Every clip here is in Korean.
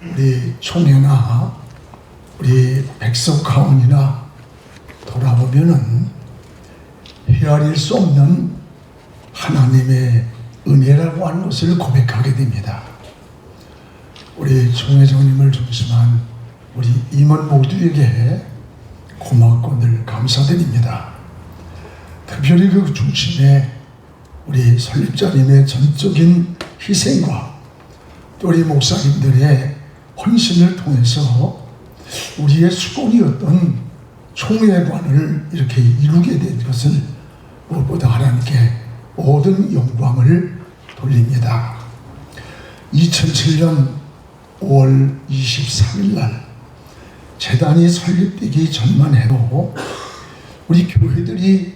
우리 총회나 우리 백성 가운이나 돌아보면은 헤아릴 수 없는 하나님의 은혜라고 하는 것을 고백하게 됩니다. 우리 총회장님을 중심한 우리 임원 모두에게 고맙고 늘 감사드립니다. 특별히 그 중심에 우리 설립자님의 전적인 희생과 또 우리 목사님들의 헌신을 통해서 우리의 수건이었던 총회관을 이렇게 이루게 된 것을 무엇보다 하나님께 모든 영광을 돌립니다. 2007년 5월 23일 날 재단이 설립되기 전만 해도 우리 교회들이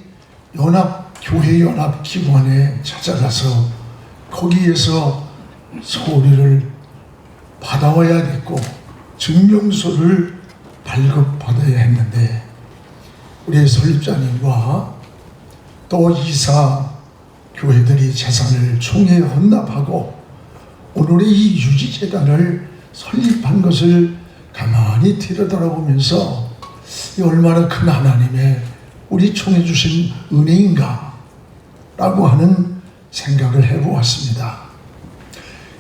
교회연합기관에 찾아가서 거기에서 서류를 받아와야 됐고 증명서를 발급받아야 했는데 우리 설립자님과 또 이사 교회들이 재산을 총회에 헌납하고 오늘의 이 유지재단을 설립한 것을 가만히 들여다보면서 얼마나 큰 하나님의 우리 총회 주신 은혜인가 라고 하는 생각을 해보았습니다.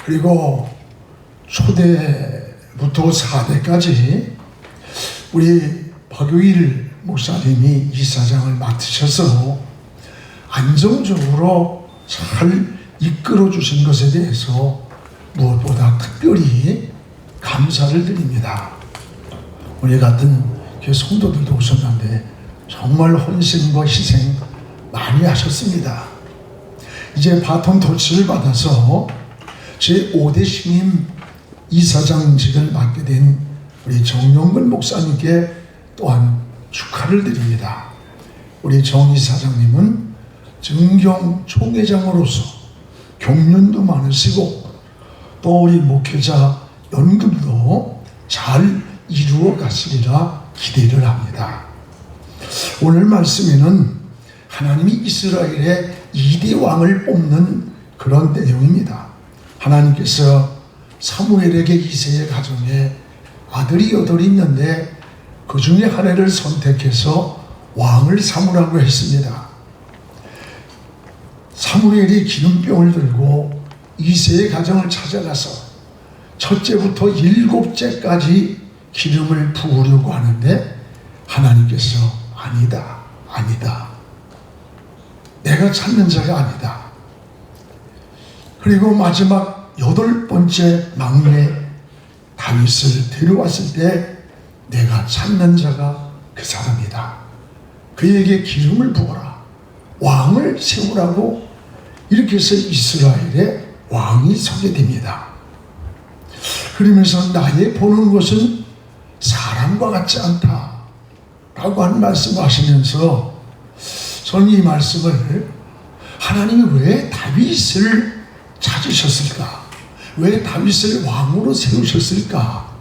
그리고 초대부터 4대까지 우리 박유일 목사님이 이사장을 맡으셔서 안정적으로 잘 이끌어 주신 것에 대해서 무엇보다 특별히 감사를 드립니다. 우리 같은 교회 성도들도 오셨는데 정말 헌신과 희생 많이 하셨습니다. 이제 바톤 터치를 받아서 제5대 신임 이사장직을 맡게 된 우리 정용근 목사님께 또한 축하를 드립니다. 우리 정 이사장님은 증경 총회장으로서 경륜도 많으시고 또 우리 목회자 연금도 잘 이루어 가시리라 기대를 합니다. 오늘 말씀에는 하나님이 이스라엘의 2대 왕을 뽑는 그런 내용입니다. 하나님께서 사무엘에게 이새의 가정에 아들이 8이 있는데 그 중에 하나를 선택해서 왕을 삼으라고 했습니다. 사무엘이 기름병을 들고 이새의 가정을 찾아가서 첫째부터 7째까지 기름을 부으려고 하는데 하나님께서 아니다. 내가 찾는 자가 아니다. 그리고 마지막 8번째 막내 다윗을 데려왔을 때 내가 찾는 자가 그 사람이다. 그에게 기름을 부어라. 왕을 세우라고 이렇게 해서 이스라엘의 왕이 서게 됩니다. 그러면서 나의 보는 것은 사람과 같지 않다 라고 하는 말씀을 하시면서 저는 이 말씀을 하나님이 왜 다윗을 찾으셨을까? 왜 다윗을 왕으로 세우셨을까?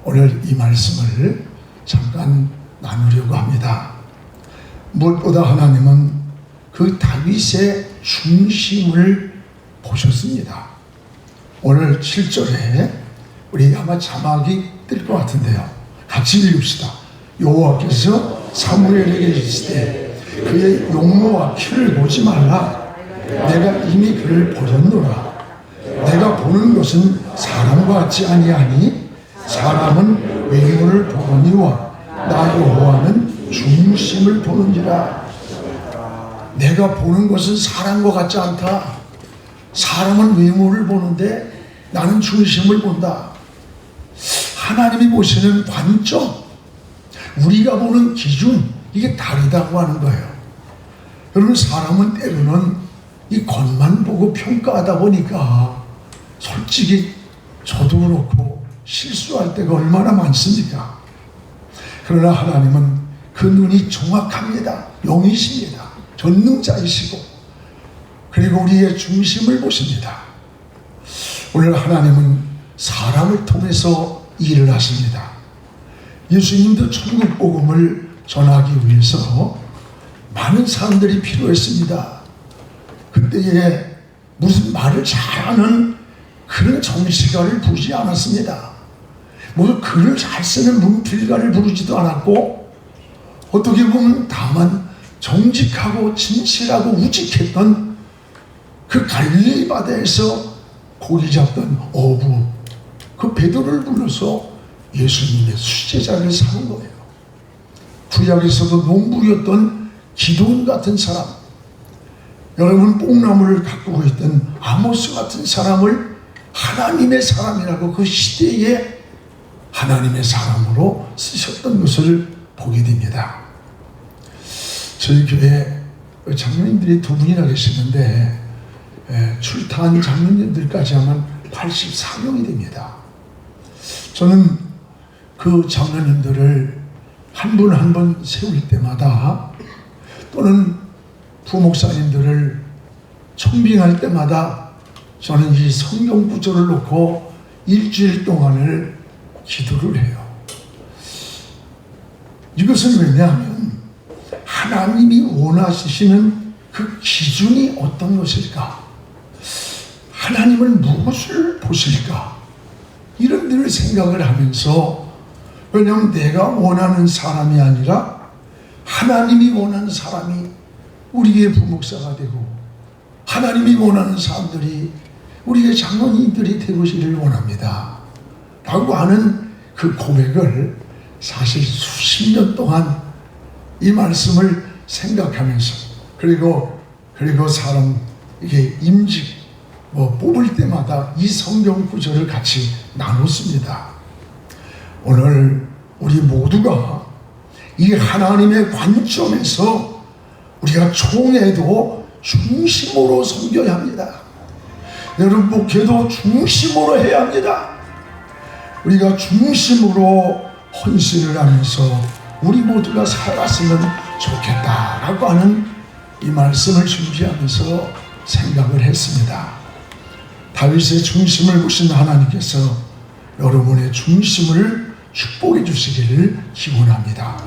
오늘 이 말씀을 잠깐 나누려고 합니다. 무엇보다 하나님은 그 다윗의 중심을 보셨습니다. 오늘 7절에 우리 아마 자막이 뜰 것 같은데요. 같이 읽읍시다. 여호와께서 사무엘에게 이르시되 그의 용모와 키를 보지 말라. 내가 이미 그를 버렸노라. 내가 보는 것은 사람과 같지 아니하니 사람은 외모를 보거니와 나 여호와는 중심을 보는지라. 내가 보는 것은 사람과 같지 않다. 사람은 외모를 보는데 나는 중심을 본다. 하나님이 보시는 관점, 우리가 보는 기준, 이게 다르다고 하는 거예요. 여러분, 사람은 때로는 이 겉만 보고 평가하다 보니까 솔직히 저도 그렇고 실수할 때가 얼마나 많습니까? 그러나 하나님은 그 눈이 정확합니다. 영이십니다. 전능자이시고 그리고 우리의 중심을 보십니다. 오늘 하나님은 사람을 통해서 일을 하십니다. 예수님도 천국 복음을 전하기 위해서 많은 사람들이 필요했습니다. 그때에 무슨 말을 잘하는 그런 정치가를 부르지 않았습니다. 뭐 글을 잘 쓰는 문필가를 부르지도 않았고, 어떻게 보면 다만 정직하고 진실하고 우직했던 그 갈릴리 바다에서 고기 잡던 어부 그 베드로를 불러서 예수님의 수제자를 삼은 거예요. 구약에서도 농부였던 기도원 같은 사람, 여러분 뽕나무를 가꾸고 있던 아모스 같은 사람을 하나님의 사람이라고 그 시대에 하나님의 사람으로 쓰셨던 것을 보게 됩니다. 저희 교회 장로님들이 두 분이나 계시는데 출타한 장로님들까지 하면 84명이 됩니다. 저는 그 장로님들을 한 분 한 분 세울 때마다, 또는 부목사님들을 청빙할 때마다 저는 이 성경 구절을 놓고 일주일 동안을 기도를 해요. 이것은 왜냐하면 하나님이 원하시는 그 기준이 어떤 것일까? 하나님은 무엇을 보실까? 이런 늘 생각을 하면서, 왜냐하면 내가 원하는 사람이 아니라 하나님이 원하는 사람이 우리의 부목사가 되고, 하나님이 원하는 사람들이 우리의 장로님들이 되시기를 원합니다 라고 하는 그 고백을 사실 수십 년 동안 이 말씀을 생각하면서, 그리고 사람 이게 임직 뽑을 때마다 이 성경 구절을 같이 나눴습니다. 오늘 우리 모두가 이 하나님의 관점에서 우리가 총회도 중심으로 섬겨야 합니다. 여러분 목회도 중심으로 해야 합니다. 우리가 중심으로 헌신을 하면서 우리 모두가 살았으면 좋겠다라고 하는 이 말씀을 준비하면서 생각을 했습니다. 다윗의 중심을 보신 하나님께서 여러분의 중심을 축복해 주시기를 기원합니다.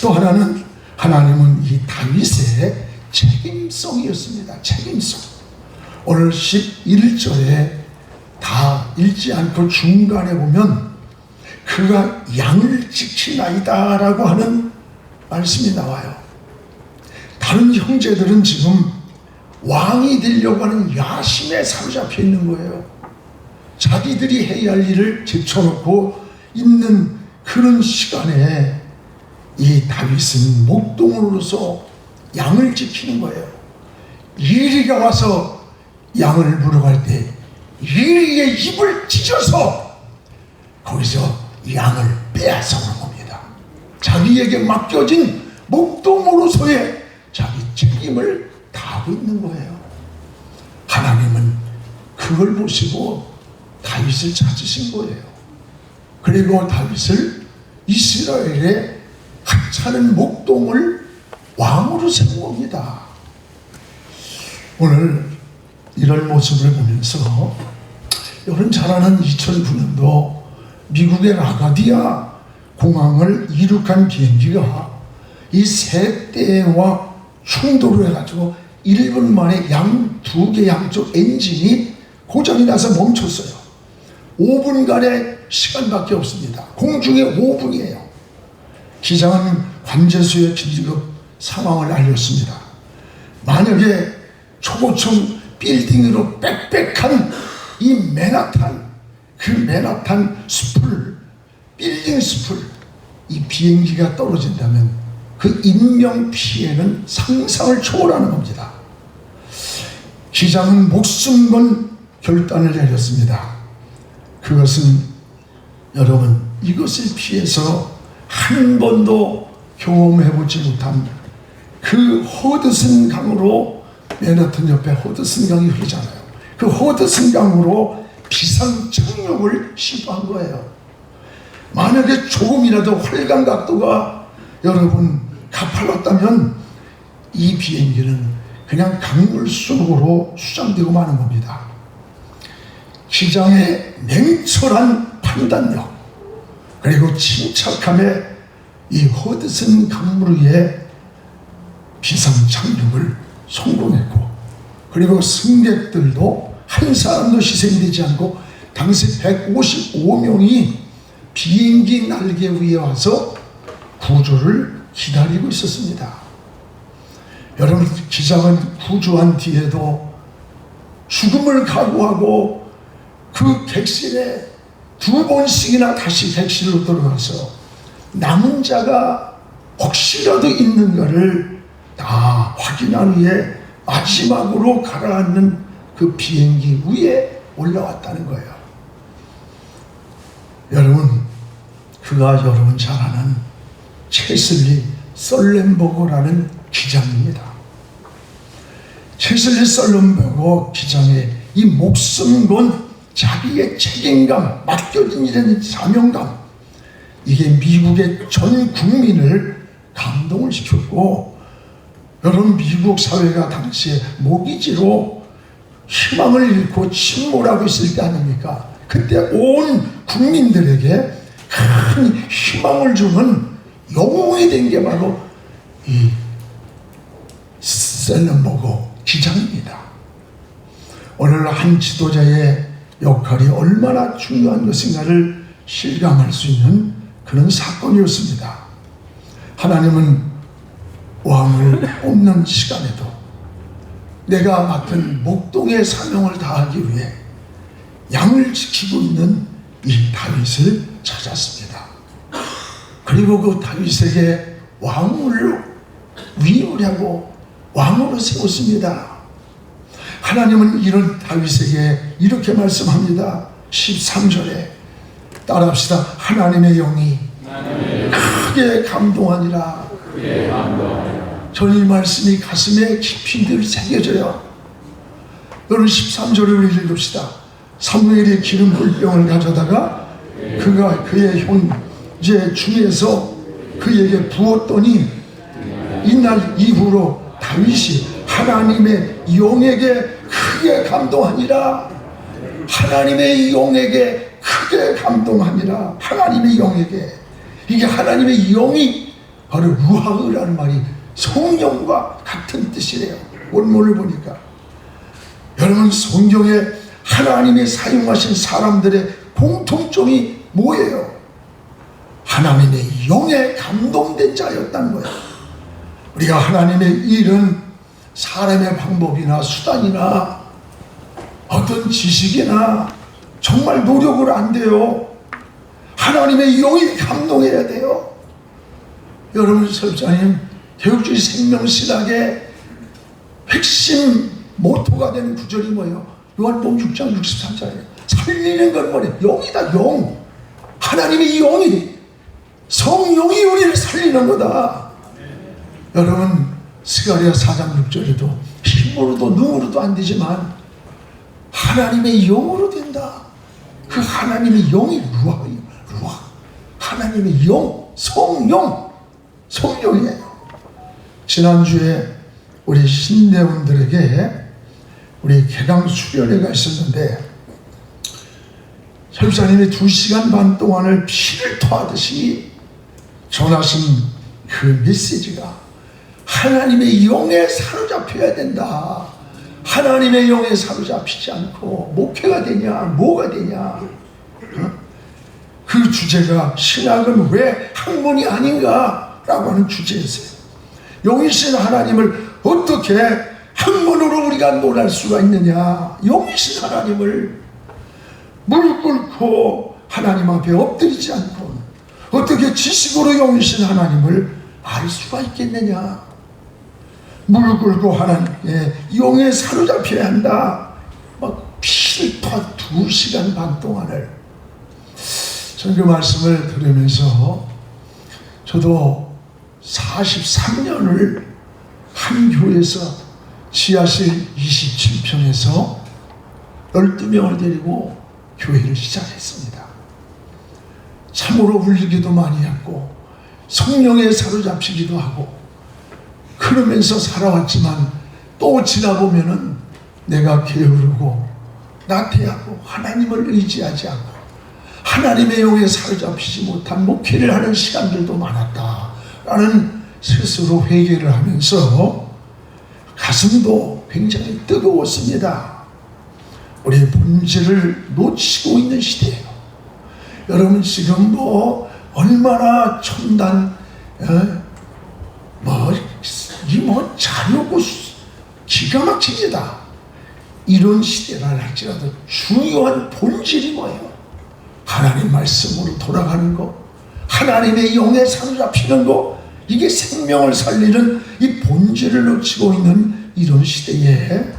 또 하나는, 하나님은 이 다윗의 책임성이었습니다. 책임성. 오늘 11절에 다 읽지 않고 중간에 보면 그가 양을 지키나이다 라고 하는 말씀이 나와요. 다른 형제들은 지금 왕이 되려고 하는 야심에 사로잡혀 있는 거예요. 자기들이 해야 할 일을 제쳐놓고 있는 그런 시간에 이 다윗은 목동으로서 양을 지키는 거예요. 이리가 와서 양을 물어갈 때 이리의 입을 찢어서 거기서 양을 빼앗아오는 겁니다. 자기에게 맡겨진 목동으로서의 자기 책임을 다하고 있는 거예요. 하나님은 그걸 보시고 다윗을 찾으신 거예요. 그리고 다윗을 이스라엘의 하찮은 목동을 왕으로 세운 겁니다. 오늘 이런 모습을 보면서, 여러분 잘 아는 2009년도 미국의 라가디아 공항을 이륙한 비행기가 이 세 대와 충돌을 해가지고 1분 만에 두 개 양쪽 엔진이 고장이 나서 멈췄어요. 5분간의 시간밖에 없습니다. 공중에 5분이에요. 기장은 관제소에 긴급 상황을 알렸습니다. 만약에 초고층 빌딩으로 빽빽한 이 맨하탄, 그 맨하탄 숲을, 빌딩 숲을 이 비행기가 떨어진다면 그 인명 피해는 상상을 초월하는 겁니다. 기장은 목숨 건 결단을 내렸습니다. 그것은 여러분, 이것을 피해서 한 번도 경험해보지 못한 그 허드슨 강으로, 맨하탄 옆에 허드슨 강이 흐르잖아요. 그 허드슨 강으로 비상 착륙을 시도한 거예요. 만약에 조금이라도 활강 각도가 여러분 가팔랐다면 이 비행기는 그냥 강물 속으로 수장되고 마는 겁니다. 기장의 냉철한 판단력, 그리고 침착함에 이 허드슨 강물 위에 비상 착륙을 성공했고, 그리고 승객들도 한 사람도 희생되지 않고 당시 155명이 비행기 날개 위에 와서 구조를 기다리고 있었습니다. 여러분, 기장은 구조한 뒤에도 죽음을 각오하고 그 객실에 2번씩이나 다시 객실로 들어가서 남은 자가 혹시라도 있는가를 다 확인한 후에 마지막으로 가라앉는 그 비행기 위에 올라왔다는 거예요. 여러분, 그가 여러분 잘 아는 체슬리 썰렌버거라는 기장입니다. 체슬리 썰렌버거 기장의 이 목숨 건 자기의 책임감, 맡겨진 일의 사명감, 이게 미국의 전 국민을 감동을 시켰고, 여러분, 미국 사회가 당시에 모기지로 희망을 잃고 침몰하고 있을 때 아닙니까? 그때 온 국민들에게 큰 희망을 주는 영웅이 된 게 바로 이 셀렌버거 기장입니다. 오늘 한 지도자의 역할이 얼마나 중요한 것인가를 실감할 수 있는 그런 사건이었습니다. 하나님은 왕을 뽑는 시간에도 내가 맡은 목동의 사명을 다하기 위해 양을 지키고 있는 이 다윗을 찾았습니다. 그리고 그 다윗에게 왕을 위임하고 왕으로 세웠습니다. 하나님은 이런 다윗에게 이렇게 말씀합니다. 13절에 따라합시다. 하나님의 영이 크게 감동하니라. 저는 이 말씀이 가슴에 깊이 늘 새겨져요. 여러분, 13절을 읽읍시다. 사무엘이 기름 물병을 가져다가 그가 그의 형제 중에서 그에게 부었더니 이날 이후로 다윗이 하나님의 영에게 크게 감동하니라. 하나님의 영에게 크게 감동하니라. 하나님의 영에게. 이게 하나님의 영이 바로 루하흐라는 말이 성령과 같은 뜻이래요. 원문을 보니까. 여러분, 성경에 하나님이 사용하신 사람들의 공통점이 뭐예요? 하나님의 영에 감동된 자였다는 거예요. 우리가 하나님의 일은 사람의 방법이나 수단이나 어떤 지식이나 정말 노력을 안 돼요. 하나님의 영이 감동해야 돼요. 여러분, 설자님, 개혁주의 생명신학의 핵심 모토가 되는 구절이 뭐예요? 요한복음 6장 63절에 살리는 건 뭐래? 영이다, 영. 하나님의 영이, 성령이 우리를 살리는 거다. 여러분, 스가랴 4장 6절에도 힘으로도 능으로도 안 되지만 하나님의 영으로 된다. 그 하나님의 영이 루아예요. 루아. 하나님의 영, 성령, 성령이에요. 지난주에 우리 신대원들에게 우리 개강 수련회가 있었는데 설사님이 2시간 반 동안을 피를 토하듯이 전하신 그 메시지가 하나님의 영에 사로잡혀야 된다. 하나님의 영에 사로잡히지 않고 목회가 되냐, 뭐가 되냐. 그 주제가 신학은 왜 학문이 아닌가라고 하는 주제였어요. 영이신 하나님을 어떻게 학문으로 우리가 논할 수가 있느냐. 영이신 하나님을 무릎 꿇고 하나님 앞에 엎드리지 않고 어떻게 지식으로 영이신 하나님을 알 수가 있겠느냐. 무릎 꿇고 하나님의 영에 사로잡혀야 한다. 막 피를 토한 2시간 반 동안을. 저는 그 말씀을 들으면서 저도 43년을 한 교회에서 지하실 27평에서 12명을 데리고 교회를 시작했습니다. 참으로 울기도 많이 했고 성령에 사로잡히기도 하고 그러면서 살아왔지만 또 지나보면은 내가 게으르고 나태하고 하나님을 의지하지 않고 하나님의 영에 사로잡히지 못한 목회를 하는 시간들도 많았다라는 스스로 회개를 하면서 가슴도 굉장히 뜨거웠습니다. 우리의 본질을 놓치고 있는 시대예요. 여러분 지금 뭐 얼마나 첨단 자료고 기가 막힙니다. 이런 시대라 할지라도 중요한 본질이 뭐예요? 하나님 말씀으로 돌아가는 거, 하나님의 영에 사로잡히는 거, 이게 생명을 살리는 이 본질을 놓치고 있는 이런 시대에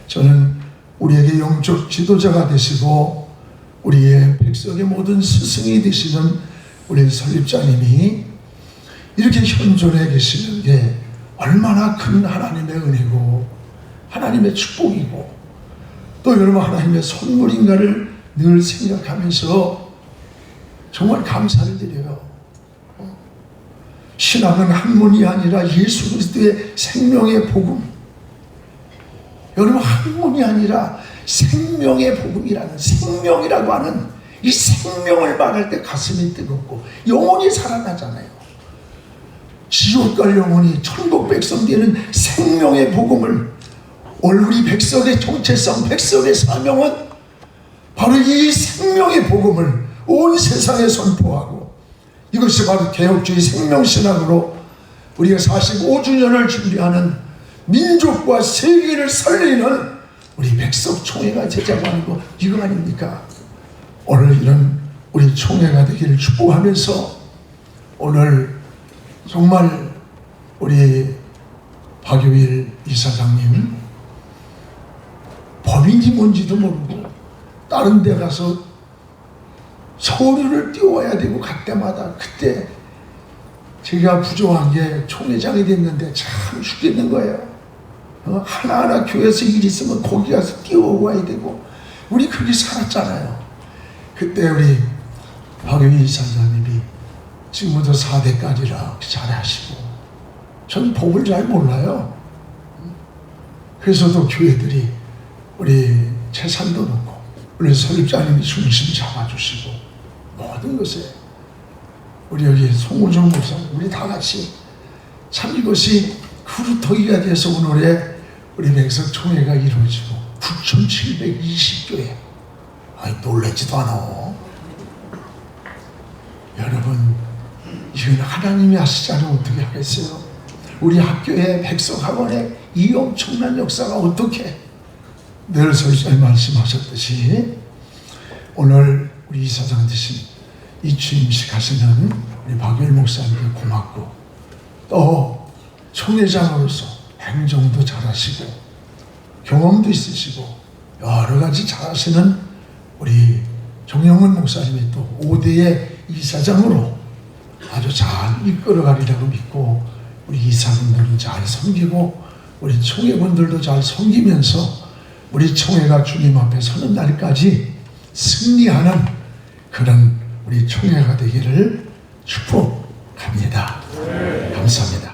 저는 우리에게 영적 지도자가 되시고 우리의 백성의 모든 스승이 되시는 우리 설립자님이 이렇게 현존해 계시는 게 얼마나 큰 하나님의 은혜고 하나님의 축복이고 또 여러분 하나님의 선물인가를 늘 생각하면서 정말 감사를 드려요. 신앙은 학문이 아니라 예수 그리스도의 생명의 복음. 여러분 학문이 아니라 생명의 복음이라는, 생명이라고 하는 이 생명을 말할 때 가슴이 뜨겁고 영혼이 살아나잖아요. 지옥 갈 영혼이 천국 백성 되는 생명의 복음을, 우리 백성의 정체성, 백성의 사명은 바로 이 생명의 복음을 온 세상에 선포하고, 이것이 바로 개혁주의 생명신학으로 우리가 45주년을 준비하는 민족과 세계를 살리는 우리 백석총회가 제자가 아니고 이거 아닙니까? 오늘 이런 우리 총회가 되기를 축복하면서 오늘 정말 우리 박유일 이사장님 법인이 뭔지도 모르고 다른 데 가서 서류를 띄워야 되고 갈 때마다 그때 제가 부족한 게 총회장이 됐는데 참 죽겠는 거예요. 하나하나 교회에서 일 있으면 거기 가서 띄워오고 와야 되고 우리 그렇게 살았잖아요. 그때 우리 박유희 이사장님이 지금부터 4대까지라 잘하시고 전 법을 잘 몰라요. 그래서도 교회들이 우리 채산도 넣고 우리 설립자님이 중심 잡아주시고 모든 것에 우리 여기 송우정 목사 우리 다 같이 참 이것이 그루터기가 돼서 오늘의 우리 백석총회가 이루어지고 9,720교회 놀라지도 않아. 여러분 이건 하나님이 하시지 않으면 어떻게 하겠어요? 우리 학교의 백석학원에 이 엄청난 역사가 어떻게 늘 설사님 말씀하셨듯이 오늘 우리 이사장 되신 이 취임식 하시는 우리 박유일 목사님께 고맙고 또 총회장으로서 행정도 잘하시고 경험도 있으시고 여러 가지 잘하시는 우리 정영은 목사님이 또 5대의 이사장으로 아주 잘 이끌어가리라고 믿고 우리 이사분들은 잘 섬기고 우리 총회분들도 잘 섬기면서 우리 총회가 주님 앞에 서는 날까지 승리하는 그런 우리 총회가 되기를 축복합니다. 감사합니다.